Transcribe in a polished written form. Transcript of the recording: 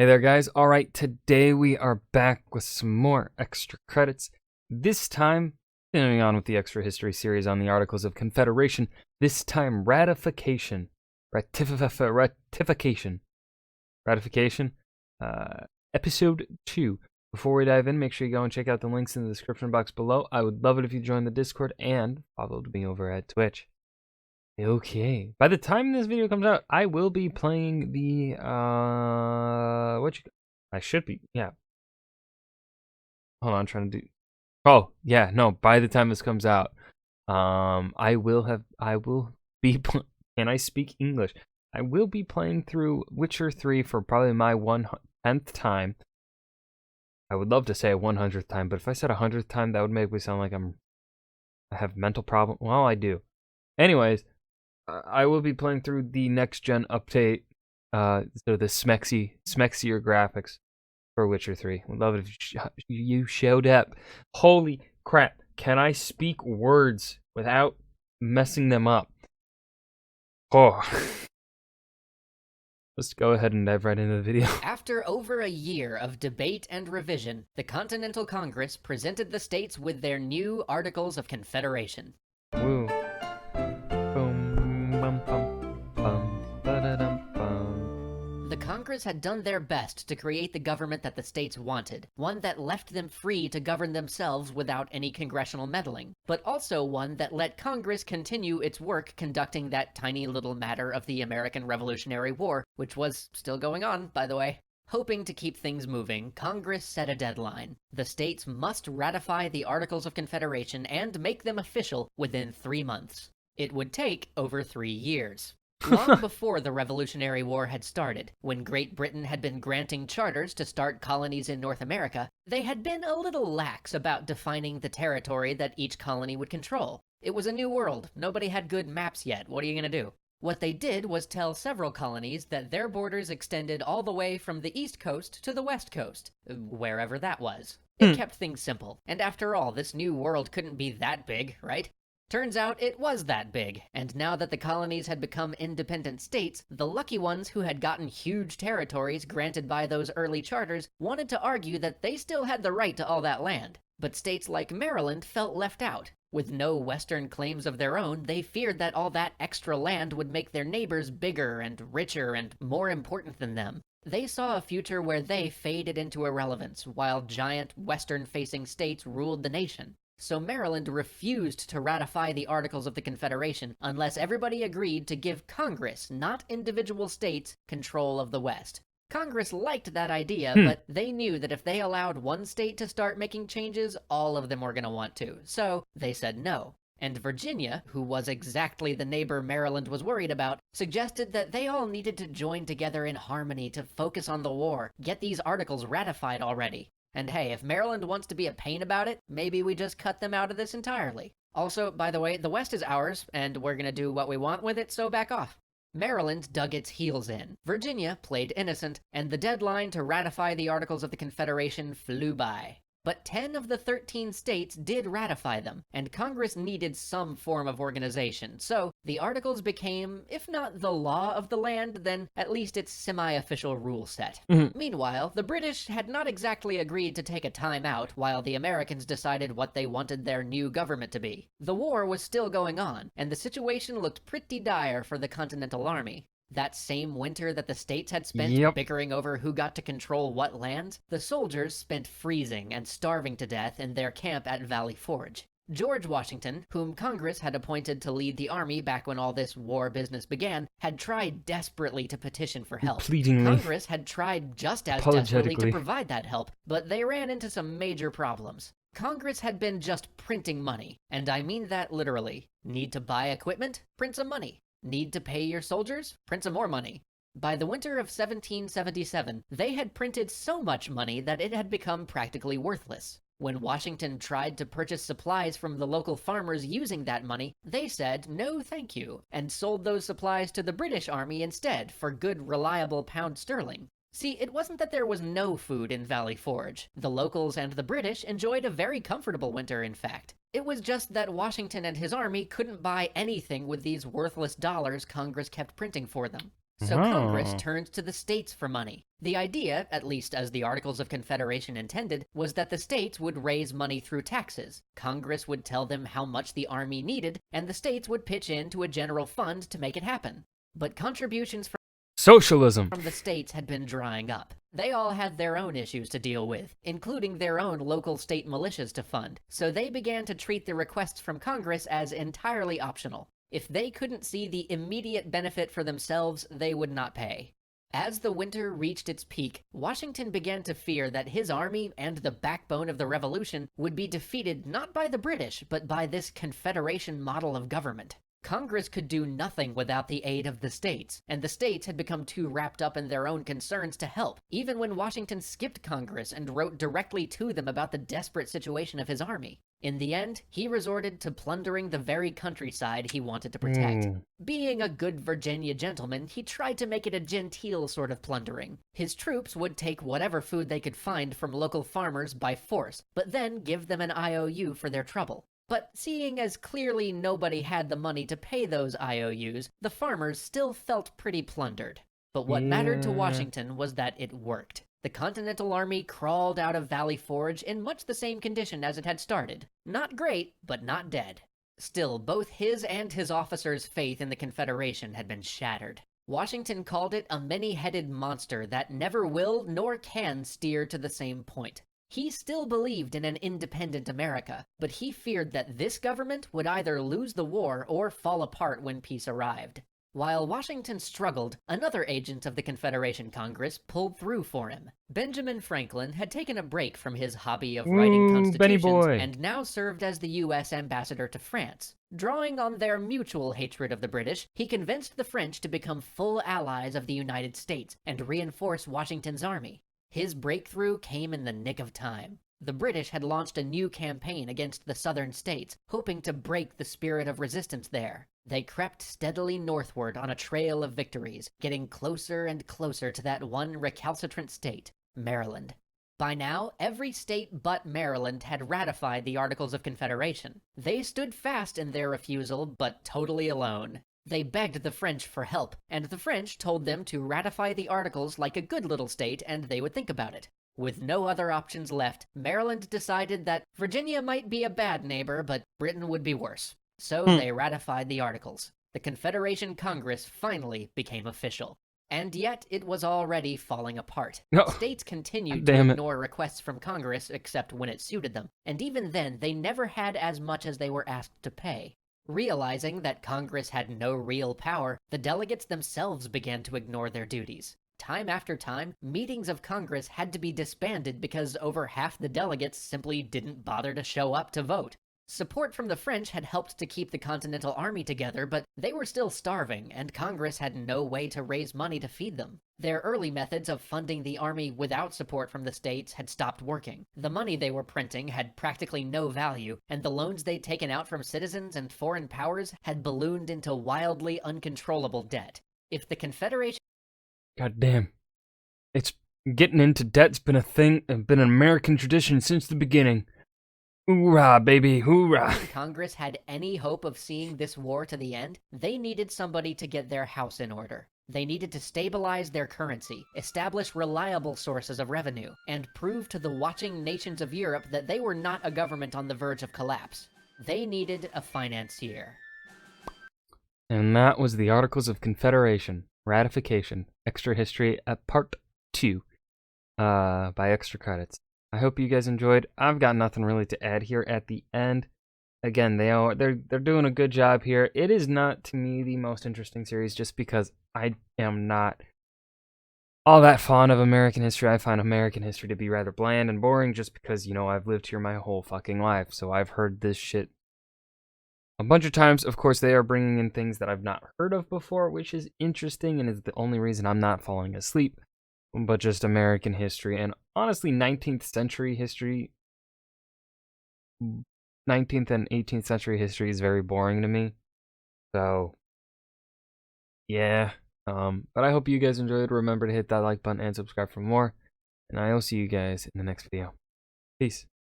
Hey there, guys. All right, today we are back with some more extra credits. This time, continuing on with the extra history series on the Articles of Confederation. This time, Ratification. Ratification. Episode 2. Before we dive in, make sure you go and check out the links in the description box below. I would love it if you joined the Discord and followed me over at Twitch. Okay. By the time this video comes out, I will be playing the I should be, yeah. Hold on, I'm trying to do. Oh, yeah, no, by the time this comes out, I will be can I speak English? I will be playing through Witcher 3 for probably my 110th time. I would love to say a 100th time, but if I said 100th time, that would make me sound like I have mental problem. Well, I do. Anyways, I will be playing through the next gen update, so the smexier graphics for Witcher 3. Would love it if you showed up. Holy crap! Can I speak words without messing them up? Oh. Let's go ahead and dive right into the video. After over a year of debate and revision, the Continental Congress presented the states with their new Articles of Confederation. Woo. Boom, bum, bum, bum, ba-da-dum, bum. The Congress had done their best to create the government that the states wanted, one that left them free to govern themselves without any congressional meddling, but also one that let Congress continue its work conducting that tiny little matter of the American Revolutionary War, which was still going on, by the way. Hoping to keep things moving, Congress set a deadline. The states must ratify the Articles of Confederation and make them official within 3 months. It would take over 3 years. Long before the Revolutionary War had started, when Great Britain had been granting charters to start colonies in North America, they had been a little lax about defining the territory that each colony would control. It was a new world. Nobody had good maps yet. What are you going to do? What they did was tell several colonies that their borders extended all the way from the East Coast to the West Coast, wherever that was. It kept things simple, and after all, this new world couldn't be that big, right? Turns out it was that big, and now that the colonies had become independent states, the lucky ones who had gotten huge territories granted by those early charters wanted to argue that they still had the right to all that land. But states like Maryland felt left out. With no Western claims of their own, they feared that all that extra land would make their neighbors bigger and richer and more important than them. They saw a future where they faded into irrelevance, while giant Western-facing states ruled the nation. So Maryland refused to ratify the Articles of the Confederation unless everybody agreed to give Congress, not individual states, control of the West. Congress liked that idea, but they knew that if they allowed one state to start making changes, all of them were going to want to. So they said no. And Virginia, who was exactly the neighbor Maryland was worried about, suggested that they all needed to join together in harmony to focus on the war, get these articles ratified already. And hey, if Maryland wants to be a pain about it, maybe we just cut them out of this entirely. Also, by the way, the West is ours, and we're gonna do what we want with it, so back off. Maryland dug its heels in. Virginia played innocent, and the deadline to ratify the Articles of the Confederation flew by. But 10 of the 13 states did ratify them, and Congress needed some form of organization, so the Articles became, if not the law of the land, then at least its semi-official rule set. Meanwhile, the British had not exactly agreed to take a time out while the Americans decided what they wanted their new government to be. The war was still going on, and the situation looked pretty dire for the Continental Army. That same winter that the states had spent bickering over who got to control what lands, the soldiers spent freezing and starving to death in their camp at Valley Forge. George Washington, whom Congress had appointed to lead the army back when all this war business began, had tried desperately to petition for help. Congress had tried just as desperately to provide that help, but they ran into some major problems. Congress had been just printing money, and I mean that literally. Need to buy equipment? Print some money. Need to pay your soldiers? Print some more money. By the winter of 1777, they had printed so much money that it had become practically worthless. When Washington tried to purchase supplies from the local farmers using that money, they said no thank you, and sold those supplies to the British Army instead for good, reliable pound sterling. See, it wasn't that there was no food in Valley Forge. The locals and the British enjoyed a very comfortable winter, in fact. It was just that Washington and his army couldn't buy anything with these worthless dollars Congress kept printing for them. So Congress Oh. turned to the states for money. The idea, at least as the Articles of Confederation intended, was that the states would raise money through taxes. Congress would tell them how much the army needed, and the states would pitch into a general fund to make it happen. But contributions Socialism. from the states had been drying up. They all had their own issues to deal with, including their own local state militias to fund, so they began to treat the requests from Congress as entirely optional. If they couldn't see the immediate benefit for themselves, they would not pay. As the winter reached its peak, Washington began to fear that his army and the backbone of the revolution would be defeated not by the British, but by this Confederation model of government. Congress could do nothing without the aid of the states, and the states had become too wrapped up in their own concerns to help, even when Washington skipped Congress and wrote directly to them about the desperate situation of his army. In the end, he resorted to plundering the very countryside he wanted to protect. Being a good Virginia gentleman, he tried to make it a genteel sort of plundering. His troops would take whatever food they could find from local farmers by force, but then give them an IOU for their trouble. But seeing as clearly nobody had the money to pay those IOUs, the farmers still felt pretty plundered. But what mattered to Washington was that it worked. The Continental Army crawled out of Valley Forge in much the same condition as it had started. Not great, but not dead. Still, both his and his officers' faith in the Confederation had been shattered. Washington called it a many-headed monster that never will nor can steer to the same point. He still believed in an independent America, but he feared that this government would either lose the war or fall apart when peace arrived. While Washington struggled, another agent of the Confederation Congress pulled through for him. Benjamin Franklin had taken a break from his hobby of writing Benny constitutions boy. and now served as the U.S. ambassador to France. Drawing on their mutual hatred of the British, he convinced the French to become full allies of the United States and reinforce Washington's army. His breakthrough came in the nick of time. The British had launched a new campaign against the southern states, hoping to break the spirit of resistance there. They crept steadily northward on a trail of victories, getting closer and closer to that one recalcitrant state, Maryland. By now, every state but Maryland had ratified the Articles of Confederation. They stood fast in their refusal, but totally alone. They begged the French for help, and the French told them to ratify the Articles like a good little state and they would think about it. With no other options left, Maryland decided that Virginia might be a bad neighbor, but Britain would be worse. So they ratified the Articles. The Confederation Congress finally became official. And yet, it was already falling apart. No. States continued Damn to it. ignore requests from Congress except when it suited them, and even then, they never had as much as they were asked to pay. Realizing that Congress had no real power, the delegates themselves began to ignore their duties. Time after time, meetings of Congress had to be disbanded because over half the delegates simply didn't bother to show up to vote. Support from the French had helped to keep the Continental Army together, but they were still starving, and Congress had no way to raise money to feed them. Their early methods of funding the army without support from the states had stopped working. The money they were printing had practically no value, and the loans they'd taken out from citizens and foreign powers had ballooned into wildly uncontrollable debt. If the Confederation God damn. It's getting into debt's been a thing, been an American tradition since the beginning. Hoorah, baby, hoorah. Congress had any hope of seeing this war to the end, they needed somebody to get their house in order. They needed to stabilize their currency, establish reliable sources of revenue, and prove to the watching nations of Europe that they were not a government on the verge of collapse. They needed a financier. And that was the Articles of Confederation, Ratification, Extra History at Part 2, by Extra Credits. I hope you guys enjoyed. I've got nothing really to add here at the end. Again, they're doing a good job here. It is not, to me, the most interesting series just because I am not all that fond of American history. I find American history to be rather bland and boring just because, you know, I've lived here my whole fucking life. So I've heard this shit a bunch of times. Of course, they are bringing in things that I've not heard of before, which is interesting and is the only reason I'm not falling asleep. But just American history, and honestly 19th century history, 19th and 18th century history is very boring to me. So yeah, but I hope you guys enjoyed. Remember to hit that like button and subscribe for more, and I will see you guys in the next video. Peace.